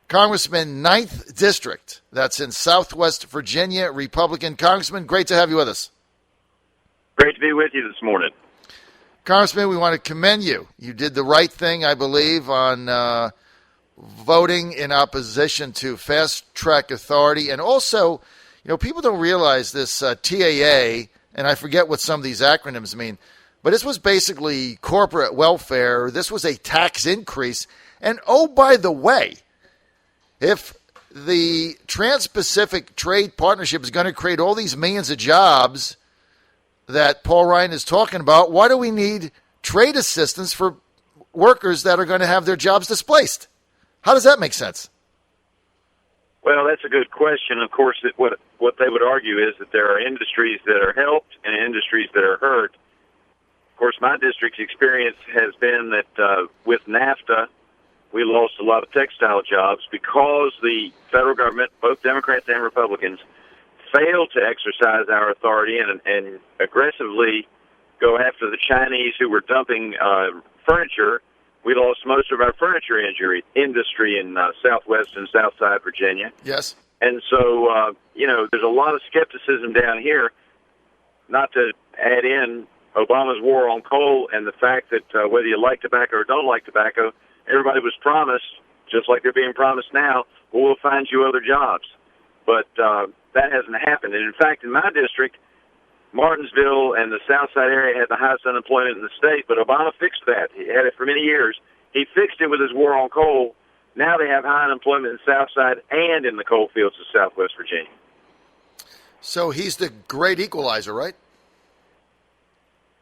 Congressman, 9th District. That's in Southwest Virginia, Republican. Congressman, great to have you with us. Great to be with you this morning. Congressman, we want to commend you. You did the right thing, I believe, on voting in opposition to fast-track authority. And also, people don't realize this TAA, and I forget what some of these acronyms mean, but this was basically corporate welfare. This was a tax increase. And, oh, by the way, if the Trans-Pacific Trade Partnership is going to create all these millions of jobs that Paul Ryan is talking about, why do we need trade assistance for workers that are going to have their jobs displaced? How does that make sense? Well, that's a good question. Of course, what they would argue is that there are industries that are helped and industries that are hurt. Of course, my district's experience has been that with NAFTA, we lost a lot of textile jobs because the federal government, both Democrats and Republicans, failed to exercise our authority and aggressively go after the Chinese who were dumping furniture. We lost most of our furniture industry in Southwest and Southside Virginia. Yes. And so, there's a lot of skepticism down here, not to add in Obama's war on coal and the fact that whether you like tobacco or don't like tobacco, everybody was promised, just like they're being promised now, well, we'll find you other jobs. But that hasn't happened. And in fact, in my district, Martinsville and the South Side area had the highest unemployment in the state, but Obama fixed that. He had it for many years. He fixed it with his war on coal. Now they have high unemployment in the South Side and in the coal fields of Southwest Virginia. So he's the great equalizer, right?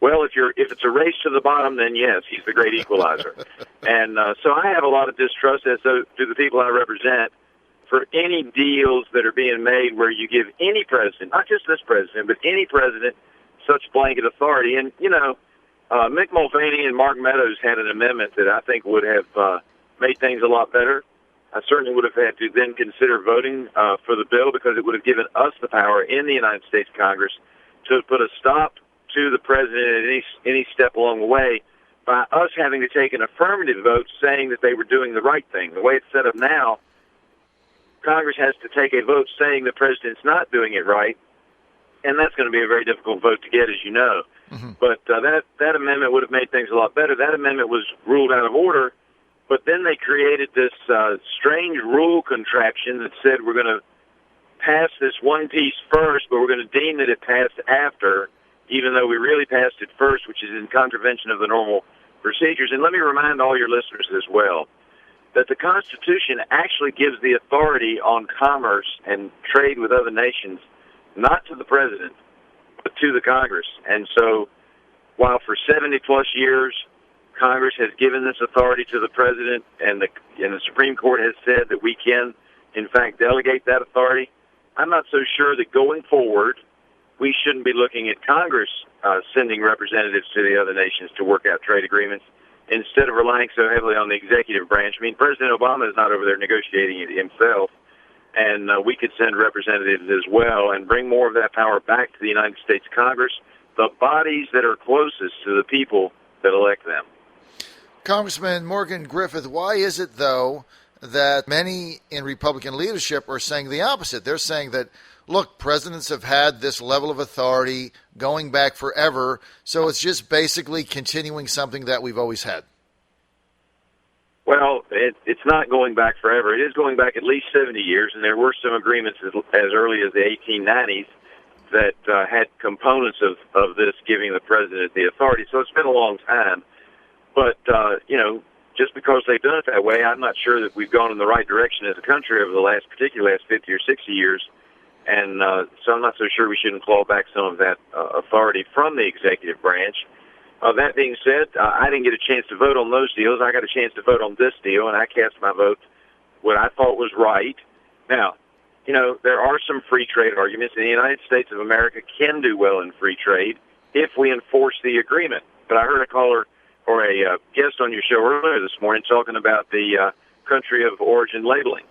Well, if it's a race to the bottom, then yes, he's the great equalizer. And so I have a lot of distrust as to the people I represent for any deals that are being made where you give any president, not just this president, but any president, such blanket authority. And, Mick Mulvaney and Mark Meadows had an amendment that I think would have made things a lot better. I certainly would have had to then consider voting for the bill because it would have given us the power in the United States Congress to put a stop to the president at any step along the way by us having to take an affirmative vote saying that they were doing the right thing. The way it's set up now, Congress has to take a vote saying the president's not doing it right, and that's going to be a very difficult vote to get, as you know. Mm-hmm. But that amendment would have made things a lot better. That amendment was ruled out of order, but then they created this strange rule contraption that said we're going to pass this one piece first, but we're going to deem that it passed after, even though we really passed it first, which is in contravention of the normal procedures. And let me remind all your listeners as well that the Constitution actually gives the authority on commerce and trade with other nations, not to the president, but to the Congress. And so while for 70-plus years Congress has given this authority to the president and the Supreme Court has said that we can, in fact, delegate that authority, I'm not so sure that going forward we shouldn't be looking at Congress sending representatives to the other nations to work out trade agreements instead of relying so heavily on the executive branch. I mean, President Obama is not over there negotiating it himself, and we could send representatives as well and bring more of that power back to the United States Congress, the bodies that are closest to the people that elect them. Congressman Morgan Griffith, why is it, though, that many in Republican leadership are saying the opposite? They're saying that, look, presidents have had this level of authority going back forever, so it's just basically continuing something that we've always had. Well, it's not going back forever. It is going back at least 70 years, and there were some agreements as early as the 1890s that had components of this giving the president the authority. So it's been a long time. But, just because they've done it that way, I'm not sure that we've gone in the right direction as a country over the particularly last 50 or 60 years. And so I'm not so sure we shouldn't claw back some of that authority from the executive branch. That being said, I didn't get a chance to vote on those deals. I got a chance to vote on this deal, and I cast my vote what I thought was right. Now, there are some free trade arguments, and the United States of America can do well in free trade if we enforce the agreement. But I heard a caller or a guest on your show earlier this morning talking about the country of origin labeling,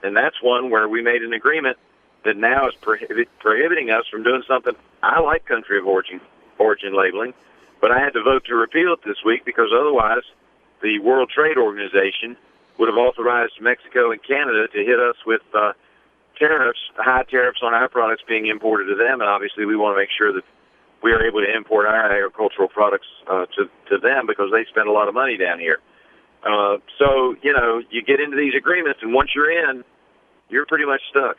and that's one where we made an agreement that now is prohibiting us from doing something. I like country of origin labeling, but I had to vote to repeal it this week because otherwise the World Trade Organization would have authorized Mexico and Canada to hit us with tariffs, high tariffs on our products being imported to them, and obviously we want to make sure that we are able to import our agricultural products to them because they spend a lot of money down here. So, you get into these agreements, and once you're in, you're pretty much stuck.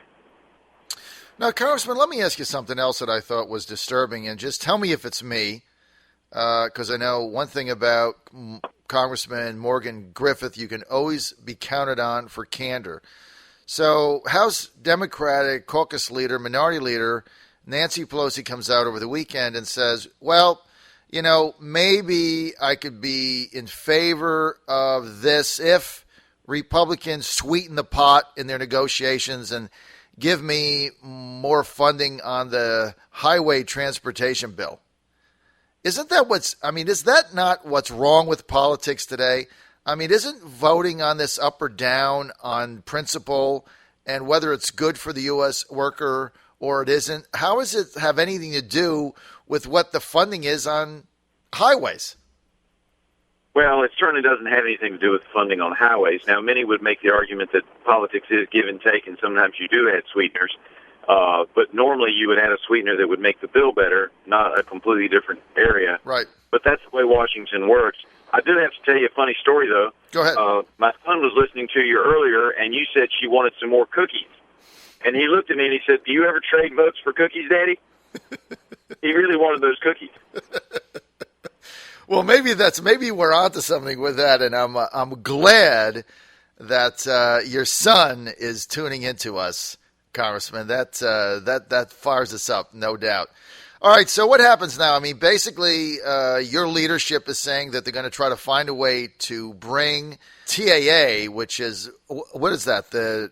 Now, Congressman, let me ask you something else that I thought was disturbing, and just tell me if it's me, because I know one thing about Congressman Morgan Griffith, you can always be counted on for candor. So House Democratic Caucus Leader, Minority Leader Nancy Pelosi comes out over the weekend and says, well, maybe I could be in favor of this if Republicans sweeten the pot in their negotiations and give me more funding on the highway transportation bill. Isn't that is that not what's wrong with politics today? Isn't voting on this up or down on principle and whether it's good for the U.S. worker or it isn't, how does it have anything to do with what the funding is on highways? Well, it certainly doesn't have anything to do with funding on highways. Now, many would make the argument that politics is give and take, and sometimes you do add sweeteners. But normally you would add a sweetener that would make the bill better, not a completely different area. Right. But that's the way Washington works. I do have to tell you a funny story, though. Go ahead. My son was listening to you earlier, and you said she wanted some more cookies. And he looked at me and he said, do you ever trade votes for cookies, Daddy? He really wanted those cookies. Well, maybe we're onto something with that, and I'm glad that your son is tuning into us, Congressman. That fires us up, no doubt. All right, so what happens now? Basically, your leadership is saying that they're going to try to find a way to bring TAA, which is, what is that? The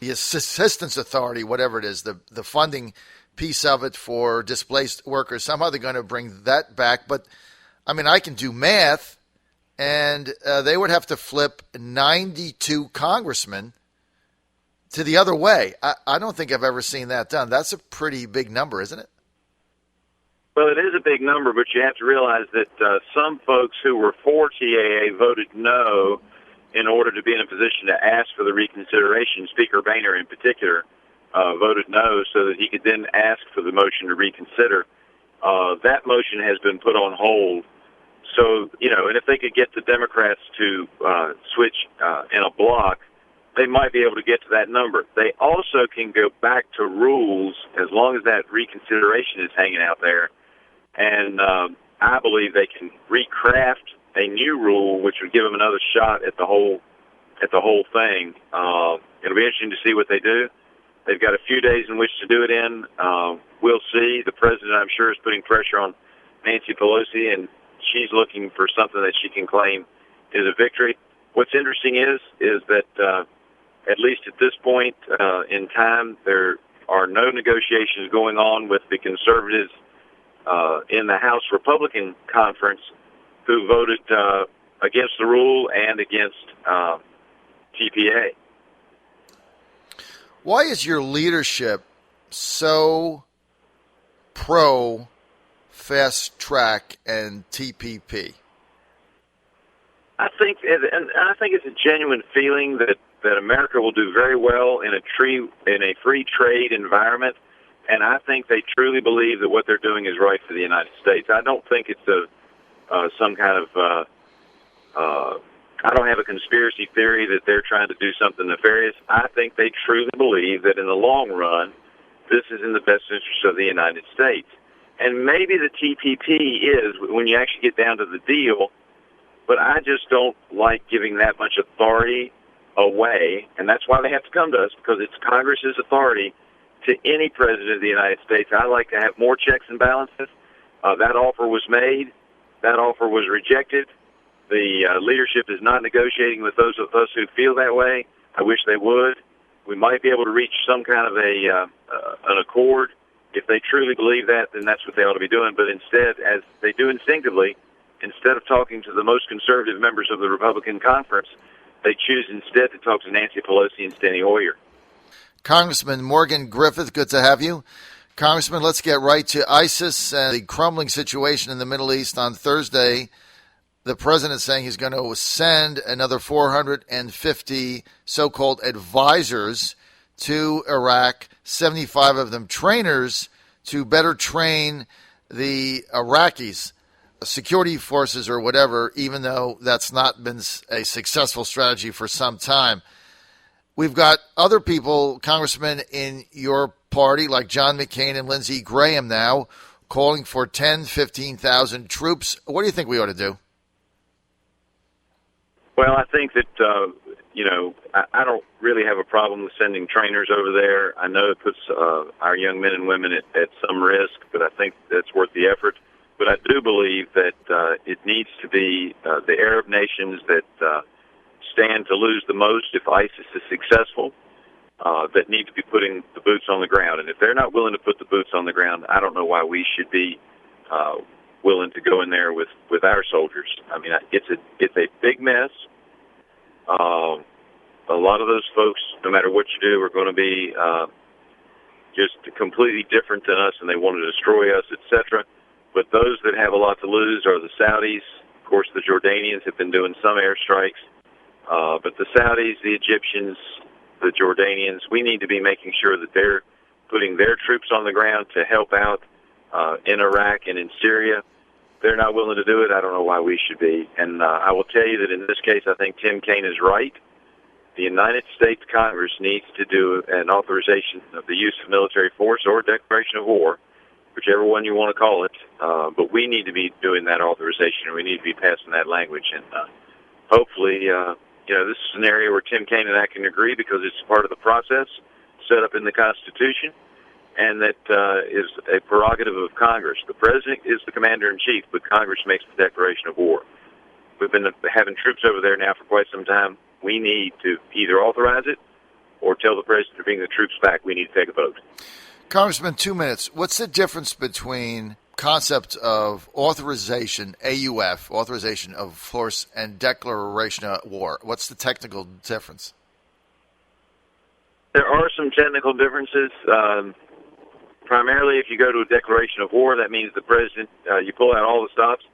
Assistance Authority, whatever it is, the funding piece of it for displaced workers. Somehow they're going to bring that back. But, I can do math, and they would have to flip 92 congressmen to the other way. I don't think I've ever seen that done. That's a pretty big number, isn't it? Well, it is a big number, but you have to realize that some folks who were for TAA voted no in order to be in a position to ask for the reconsideration. Speaker Boehner, in particular, voted no so that he could then ask for the motion to reconsider. That motion has been put on hold. So, and if they could get the Democrats to switch in a block, they might be able to get to that number. They also can go back to rules as long as that reconsideration is hanging out there. And I believe they can recraft a new rule, which would give them another shot at the whole thing. It'll be interesting to see what they do. They've got a few days in which to do it in. We'll see. The president, I'm sure, is putting pressure on Nancy Pelosi, and she's looking for something that she can claim is a victory. What's interesting is that at least at this point in time, there are no negotiations going on with the conservatives in the House Republican Conference who voted against the rule and against TPA. Why is your leadership so pro fast track and TPP? I think it's a genuine feeling that America will do very well in a free trade environment, and I think they truly believe that what they're doing is right for the United States. I don't think it's some kind of I don't have a conspiracy theory that they're trying to do something nefarious. I think they truly believe that in the long run, this is in the best interest of the United States. And maybe the TPP is, when you actually get down to the deal, but I just don't like giving that much authority away, and that's why they have to come to us, because it's Congress's authority to any president of the United States. I like to have more checks and balances. That offer was made. That offer was rejected. The leadership is not negotiating with those of us who feel that way. I wish they would. We might be able to reach some kind of an accord. If they truly believe that, then that's what they ought to be doing. But instead, as they do instinctively, instead of talking to the most conservative members of the Republican conference, they choose instead to talk to Nancy Pelosi and Steny Hoyer. Congressman Morgan Griffith, good to have you. Congressman, let's get right to ISIS and the crumbling situation in the Middle East. On Thursday, the president saying he's going to send another 450 so-called advisors to Iraq, 75 of them trainers, to better train the Iraqis, security forces or whatever, even though that's not been a successful strategy for some time. We've got other people, congressmen in your party, like John McCain and Lindsey Graham now, calling for 10, 15,000 troops. What do you think we ought to do? Well, I think that, I don't really have a problem with sending trainers over there. I know it puts our young men and women at some risk, but I think that's worth the effort. But I do believe that it needs to be the Arab nations that stand to lose the most if ISIS is successful, that need to be putting the boots on the ground. And if they're not willing to put the boots on the ground, I don't know why we should be willing to go in there with our soldiers. I mean, it's a big mess. A lot of those folks, no matter what you do, are going to be just completely different than us, and they want to destroy us, etc. But those that have a lot to lose are the Saudis. Of course, the Jordanians have been doing some airstrikes. But the Saudis, the Egyptians, the Jordanians, we need to be making sure that they're putting their troops on the ground to help out in Iraq and in Syria. They're not willing to do it. I don't know why we should be. And I will tell you that in this case, I think Tim Kaine is right. The United States Congress needs to do an authorization of the use of military force or declaration of war, whichever one you want to call it. But we need to be doing that authorization, and we need to be passing that language. And hopefully, this is an area where Tim Kaine and I can agree because it's part of the process set up in the Constitution, and that is a prerogative of Congress. The President is the Commander-in-Chief, but Congress makes the declaration of war. We've been having troops over there now for quite some time. We need to either authorize it or tell the President to bring the troops back. We need to take a vote. Congressman, 2 minutes. What's the difference between concept of authorization, AUF, authorization of force, and declaration of war? What's the technical difference? There are some technical differences. Primarily, if you go to a declaration of war, that means the President, you pull out all the stops,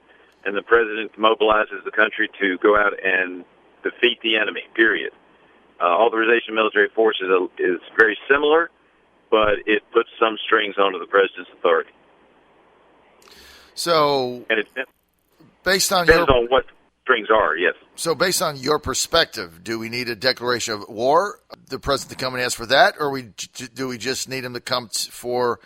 and the President mobilizes the country to go out and defeat the enemy, period. Authorization of military force is very similar, but it puts some strings onto the President's authority. So, and it based on depends on what strings are, yes. So based on your perspective, do we need a declaration of war, the President to come and ask for that, or do we just need him to come for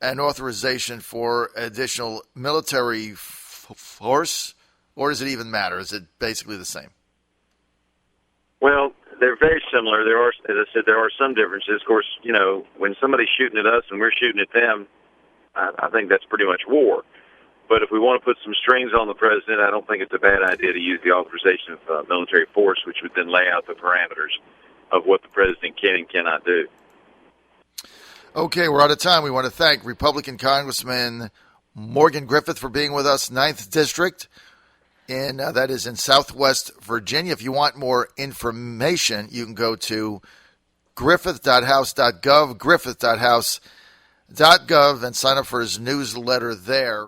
an authorization for additional military force, or does it even matter? Is it basically the same? Well, they're very similar. There are, as I said, there are some differences. Of course, when somebody's shooting at us and we're shooting at them, I think that's pretty much war. But if we want to put some strings on the President, I don't think it's a bad idea to use the authorization of military force, which would then lay out the parameters of what the President can and cannot do. Okay, we're out of time. We want to thank Republican Congressman Morgan Griffith for being with us, 9th District, and that is in Southwest Virginia. If you want more information, you can go to griffith.house.gov, griffith.house.gov, and sign up for his newsletter there.